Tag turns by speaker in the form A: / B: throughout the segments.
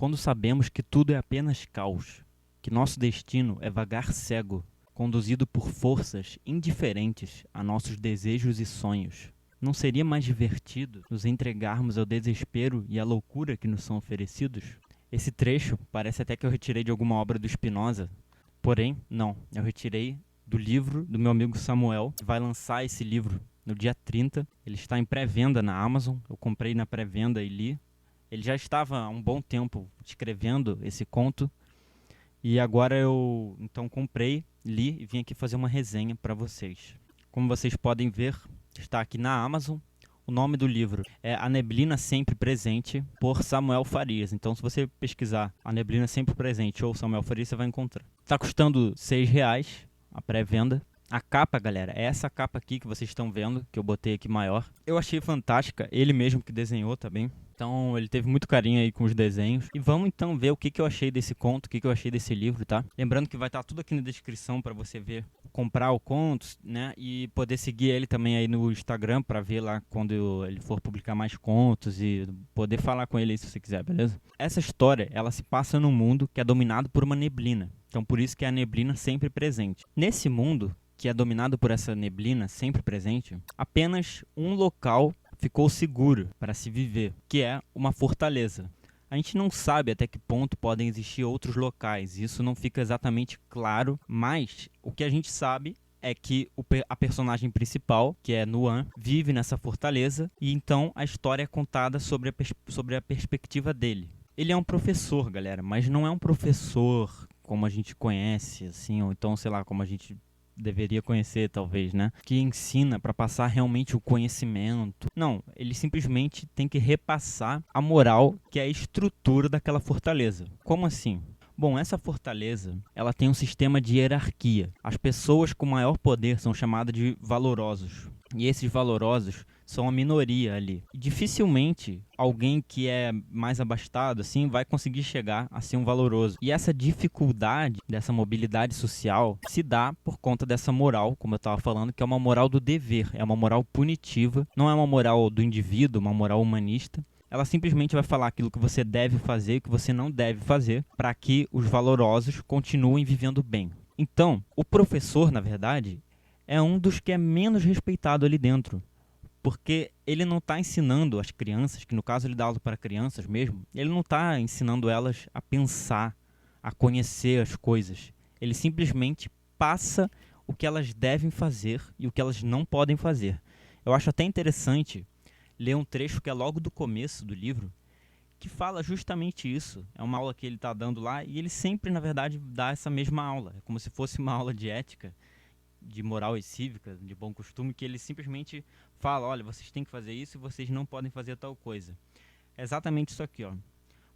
A: quando sabemos que tudo é apenas caos, que nosso destino é vagar cego, conduzido por forças indiferentes a nossos desejos e sonhos. Não seria mais divertido nos entregarmos ao desespero e à loucura que nos são oferecidos? Esse trecho parece até que eu retirei de alguma obra do Spinoza, porém, não, eu retirei do livro do meu amigo Samuel, que vai lançar esse livro no dia 30. Ele está em pré-venda na Amazon, eu comprei na pré-venda e li. Ele já estava há um bom tempo escrevendo esse conto, e agora eu então comprei, li e vim aqui fazer uma resenha para vocês. Como vocês podem ver, está aqui na Amazon. O nome do livro é A Neblina Sempre Presente, por Samuel Farias. Então, se você pesquisar A Neblina Sempre Presente ou Samuel Farias, você vai encontrar. Está custando R$6 a pré-venda. A capa, galera, é essa capa aqui que vocês estão vendo, que eu botei aqui maior. Eu achei fantástica, ele mesmo que desenhou também. Então ele teve muito carinho aí com os desenhos. E vamos então ver o que eu achei desse conto, o que eu achei desse livro, tá? Lembrando que vai estar tudo aqui na descrição para você ver, comprar o conto, né? E poder seguir ele também aí no Instagram para ver lá quando ele for publicar mais contos e poder falar com ele aí se você quiser, beleza? Essa história, ela se passa num mundo que é dominado por uma neblina. Então por isso que é a neblina sempre presente. Nesse mundo que é dominado por essa neblina sempre presente, apenas um local ficou seguro para se viver, que é uma fortaleza. A gente não sabe até que ponto podem existir outros locais, isso não fica exatamente claro, mas o que a gente sabe é que a personagem principal, que é Nuan, vive nessa fortaleza, e então a história é contada sobre a perspectiva dele. Ele é um professor, galera, mas não é um professor como a gente conhece, assim, ou então, sei lá, como a gente deveria conhecer, talvez, né? Que ensina para passar realmente o conhecimento. Não, ele simplesmente tem que repassar a moral, que é a estrutura daquela fortaleza. Como assim? Bom, essa fortaleza, ela tem um sistema de hierarquia. As pessoas com maior poder são chamadas de valorosos. E esses valorosos são a minoria ali. Dificilmente alguém que é mais abastado assim vai conseguir chegar a ser um valoroso. E essa dificuldade dessa mobilidade social se dá por conta dessa moral, como eu estava falando, que é uma moral do dever, é uma moral punitiva, não é uma moral do indivíduo, uma moral humanista. Ela simplesmente vai falar aquilo que você deve fazer e o que você não deve fazer para que os valorosos continuem vivendo bem. Então, o professor, na verdade, é um dos que é menos respeitado ali dentro. Porque ele não está ensinando as crianças, que no caso ele dá aula para crianças mesmo, ele não está ensinando elas a pensar, a conhecer as coisas. Ele simplesmente passa o que elas devem fazer e o que elas não podem fazer. Eu acho até interessante ler um trecho que é logo do começo do livro, que fala justamente isso. É uma aula que ele está dando lá e ele sempre, na verdade, dá essa mesma aula. É como se fosse uma aula de ética, de moral e cívica, de bom costume, que ele simplesmente fala, olha, vocês têm que fazer isso e vocês não podem fazer tal coisa. É exatamente isso aqui, ó.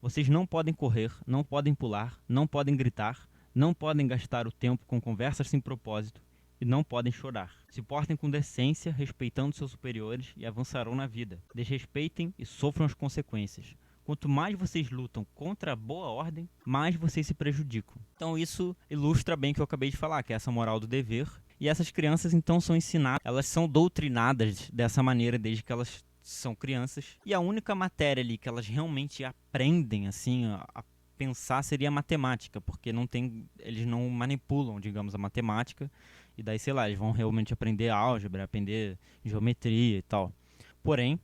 A: Vocês não podem correr, não podem pular, não podem gritar, não podem gastar o tempo com conversas sem propósito e não podem chorar. Se portem com decência, respeitando seus superiores e avançarão na vida. Desrespeitem e sofram as consequências. Quanto mais vocês lutam contra a boa ordem, mais vocês se prejudicam. Então isso ilustra bem o que eu acabei de falar, que é essa moral do dever. E essas crianças então são ensinadas, elas são doutrinadas dessa maneira desde que elas são crianças. E a única matéria ali que elas realmente aprendem assim a pensar seria a matemática, porque eles não manipulam, digamos, a matemática. E daí, sei lá, eles vão realmente aprender álgebra, aprender geometria e tal. Porém,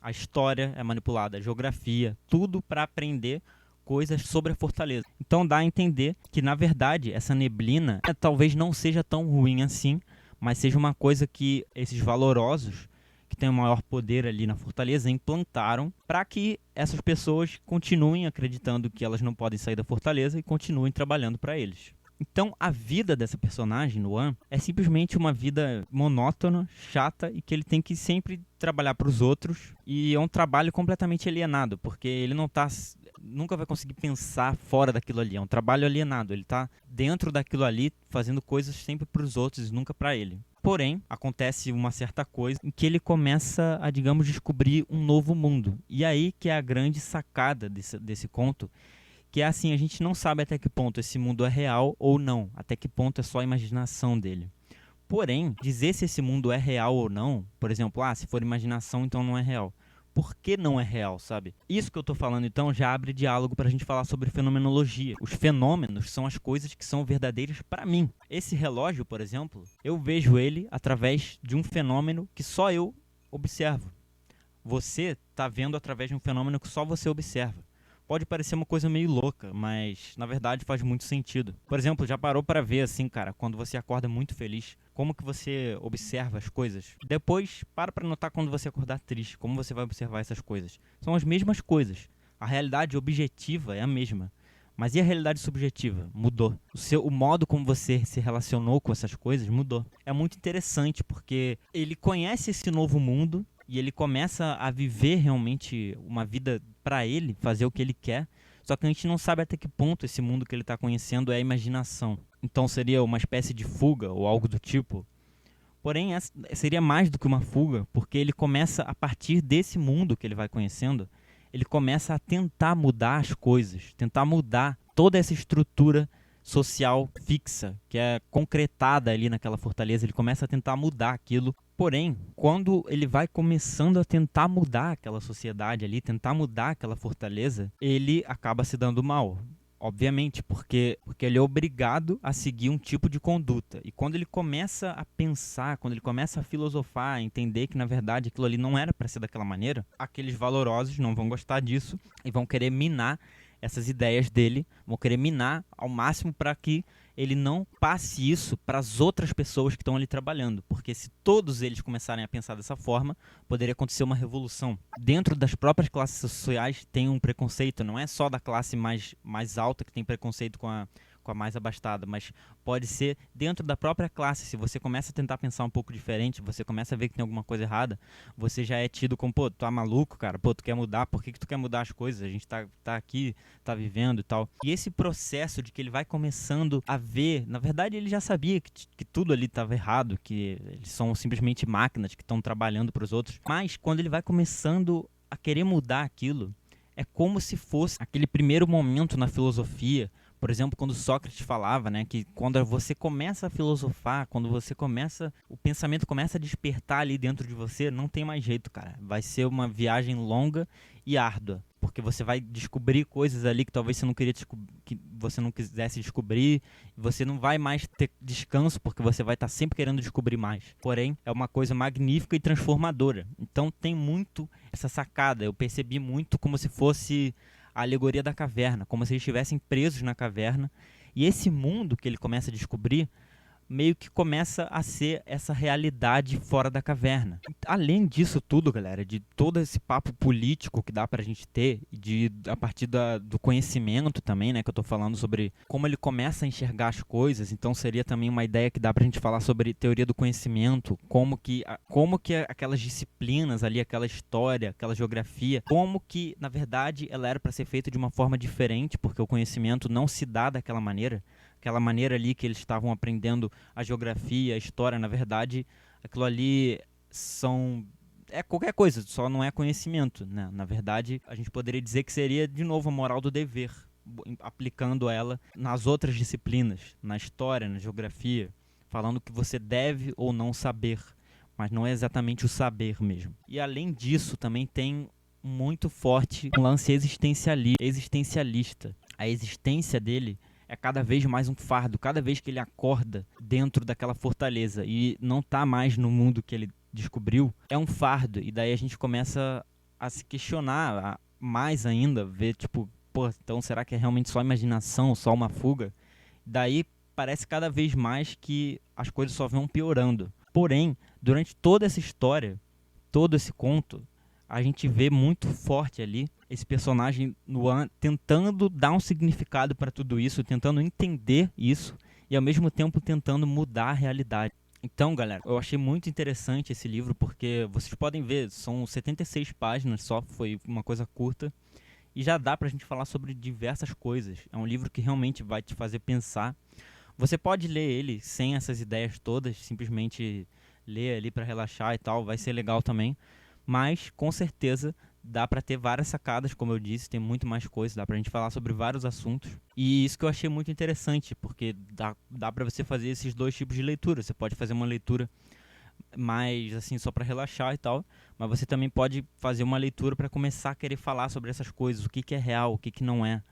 A: a história é manipulada, a geografia, tudo para aprender coisas sobre a fortaleza. Então dá a entender que, na verdade, essa neblina talvez não seja tão ruim assim, mas seja uma coisa que esses valorosos, que têm o maior poder ali na fortaleza, implantaram para que essas pessoas continuem acreditando que elas não podem sair da fortaleza e continuem trabalhando para eles. Então, a vida dessa personagem, Nuan, é simplesmente uma vida monótona, chata, e que ele tem que sempre trabalhar para os outros. E é um trabalho completamente alienado, porque ele nunca vai conseguir pensar fora daquilo ali. É um trabalho alienado. Ele está dentro daquilo ali, fazendo coisas sempre para os outros e nunca para ele. Porém, acontece uma certa coisa em que ele começa a, digamos, descobrir um novo mundo. E aí que é a grande sacada desse conto, que é assim, a gente não sabe até que ponto esse mundo é real ou não, até que ponto é só a imaginação dele. Porém, dizer se esse mundo é real ou não, por exemplo, se for imaginação, então não é real. por que não é real, sabe? Isso que eu tô falando, então, já abre diálogo pra gente falar sobre fenomenologia. Os fenômenos são as coisas que são verdadeiras pra mim. Esse relógio, por exemplo, eu vejo ele através de um fenômeno que só eu observo. Você tá vendo através de um fenômeno que só você observa. Pode parecer uma coisa meio louca, mas na verdade faz muito sentido. Por exemplo, já parou pra ver assim, cara, quando você acorda muito feliz, como que você observa as coisas? Depois, para pra notar quando você acordar triste, como você vai observar essas coisas. São as mesmas coisas. A realidade objetiva é a mesma. Mas e a realidade subjetiva? Mudou. O modo como você se relacionou com essas coisas mudou. É muito interessante porque ele conhece esse novo mundo e ele começa a viver realmente uma vida pra ele, fazer o que ele quer. Só que a gente não sabe até que ponto esse mundo que ele está conhecendo é a imaginação. Então seria uma espécie de fuga ou algo do tipo. Porém, seria mais do que uma fuga, porque ele começa, a partir desse mundo que ele vai conhecendo, ele começa a tentar mudar as coisas, tentar mudar toda essa estrutura social fixa, que é concretada ali naquela fortaleza. Ele começa a tentar mudar aquilo. Porém, quando ele vai começando a tentar mudar aquela sociedade ali, tentar mudar aquela fortaleza, ele acaba se dando mal. Obviamente, porque ele é obrigado a seguir um tipo de conduta. E quando ele começa a pensar, quando ele começa a filosofar, a entender que na verdade aquilo ali não era para ser daquela maneira, aqueles valorosos não vão gostar disso e vão querer minar essas ideias dele, vão querer minar ao máximo para que ele não passe isso para as outras pessoas que estão ali trabalhando. Porque se todos eles começarem a pensar dessa forma, poderia acontecer uma revolução. Dentro das próprias classes sociais tem um preconceito, não é só da classe mais alta que tem preconceito com a mais abastada, mas pode ser dentro da própria classe. Se você começa a tentar pensar um pouco diferente, você começa a ver que tem alguma coisa errada, você já é tido como, pô, tu tá maluco, cara, pô, tu quer mudar, por que tu quer mudar as coisas? A gente tá aqui, tá vivendo e tal. E esse processo de que ele vai começando a ver, na verdade ele já sabia que tudo ali estava errado, que eles são simplesmente máquinas que estão trabalhando para os outros, mas quando ele vai começando a querer mudar aquilo, é como se fosse aquele primeiro momento na filosofia. Por exemplo, quando Sócrates falava, né, que quando você começa a filosofar, quando você começa, o pensamento começa a despertar ali dentro de você, não tem mais jeito, cara. Vai ser uma viagem longa e árdua, porque você vai descobrir coisas ali que talvez você não queria que você não quisesse descobrir, e você não vai mais ter descanso porque você vai estar sempre querendo descobrir mais. Porém, é uma coisa magnífica e transformadora. Então tem muito essa sacada. Eu percebi muito como se fosse a alegoria da caverna, como se eles estivessem presos na caverna. E esse mundo que ele começa a descobrir meio que começa a ser essa realidade fora da caverna. Além disso tudo, galera, de todo esse papo político que dá pra gente ter, a partir do conhecimento também, né, que eu tô falando sobre como ele começa a enxergar as coisas, então seria também uma ideia que dá pra gente falar sobre teoria do conhecimento, como que aquelas disciplinas ali, aquela história, aquela geografia, como que, na verdade, ela era para ser feita de uma forma diferente, porque o conhecimento não se dá daquela maneira. Aquela maneira ali que eles estavam aprendendo a geografia, a história, na verdade, aquilo ali é qualquer coisa, só não é conhecimento, né? Na verdade, a gente poderia dizer que seria, de novo, a moral do dever, aplicando ela nas outras disciplinas, na história, na geografia, falando que você deve ou não saber, mas não é exatamente o saber mesmo. E além disso, também tem muito forte um lance existencialista. A existência dele é cada vez mais um fardo, cada vez que ele acorda dentro daquela fortaleza e não tá mais no mundo que ele descobriu, é um fardo. E daí a gente começa a se questionar mais ainda, ver tipo, pô, então será que é realmente só imaginação, só uma fuga? Daí parece cada vez mais que as coisas só vão piorando. Porém, durante toda essa história, todo esse conto, a gente vê muito forte ali esse personagem Luan tentando dar um significado para tudo isso, tentando entender isso e ao mesmo tempo tentando mudar a realidade. Então, galera, eu achei muito interessante esse livro porque vocês podem ver, são 76 páginas só, foi uma coisa curta e já dá pra gente falar sobre diversas coisas. É um livro que realmente vai te fazer pensar. Você pode ler ele sem essas ideias todas, simplesmente ler ali para relaxar e tal, vai ser legal também. Mas, com certeza, dá pra ter várias sacadas, como eu disse, tem muito mais coisa, dá pra gente falar sobre vários assuntos. E isso que eu achei muito interessante, porque dá pra você fazer esses dois tipos de leitura. Você pode fazer uma leitura mais assim só para relaxar e tal, mas você também pode fazer uma leitura para começar a querer falar sobre essas coisas, o que que é real, o que que não é,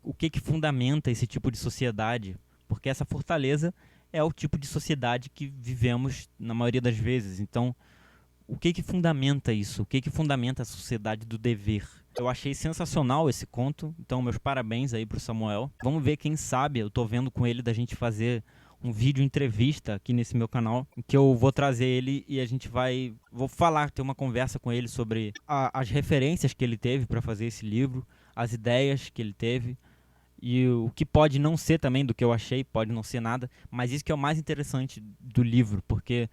A: o que que fundamenta esse tipo de sociedade, porque essa fortaleza é o tipo de sociedade que vivemos na maioria das vezes. Então, o que que fundamenta isso? O que que fundamenta a sociedade do dever? Eu achei sensacional esse conto, então meus parabéns aí pro Samuel. Vamos ver, quem sabe, eu tô vendo com ele da gente fazer um vídeo entrevista aqui nesse meu canal, em que eu vou trazer ele e a gente vou falar, ter uma conversa com ele sobre as referências que ele teve para fazer esse livro, as ideias que ele teve, e o que pode não ser também do que eu achei, pode não ser nada, mas isso que é o mais interessante do livro, porque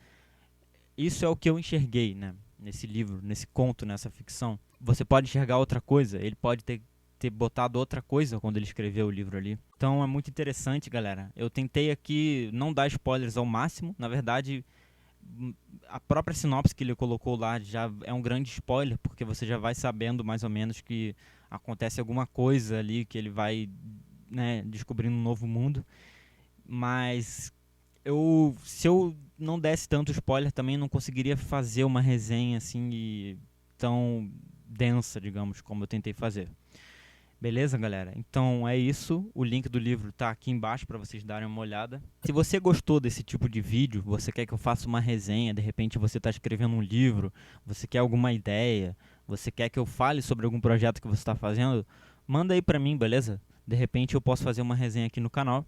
A: isso é o que eu enxerguei, né? Nesse livro, nesse conto, nessa ficção. Você pode enxergar outra coisa, ele pode ter botado outra coisa quando ele escreveu o livro ali. Então é muito interessante, galera. Eu tentei aqui não dar spoilers ao máximo. Na verdade, a própria sinopse que ele colocou lá já é um grande spoiler, porque você já vai sabendo mais ou menos que acontece alguma coisa ali, que ele vai, né, descobrindo um novo mundo. Mas se eu não desse tanto spoiler também não conseguiria fazer uma resenha assim tão densa, digamos, como eu tentei fazer. Beleza, galera? Então é isso. O link do livro tá aqui embaixo para vocês darem uma olhada. Se você gostou desse tipo de vídeo, você quer que eu faça uma resenha, de repente você está escrevendo um livro, você quer alguma ideia, você quer que eu fale sobre algum projeto que você está fazendo, manda aí para mim, beleza? De repente eu posso fazer uma resenha aqui no canal.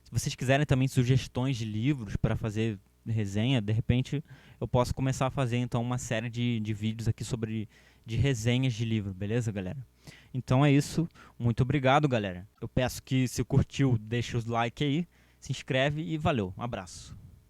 A: Se vocês quiserem também sugestões de livros para fazer resenha, de repente eu posso começar a fazer então uma série de vídeos aqui sobre de resenhas de livro, beleza, galera? Então é isso, muito obrigado, galera. Eu peço que se curtiu, deixa o like aí, se inscreve e valeu, um abraço.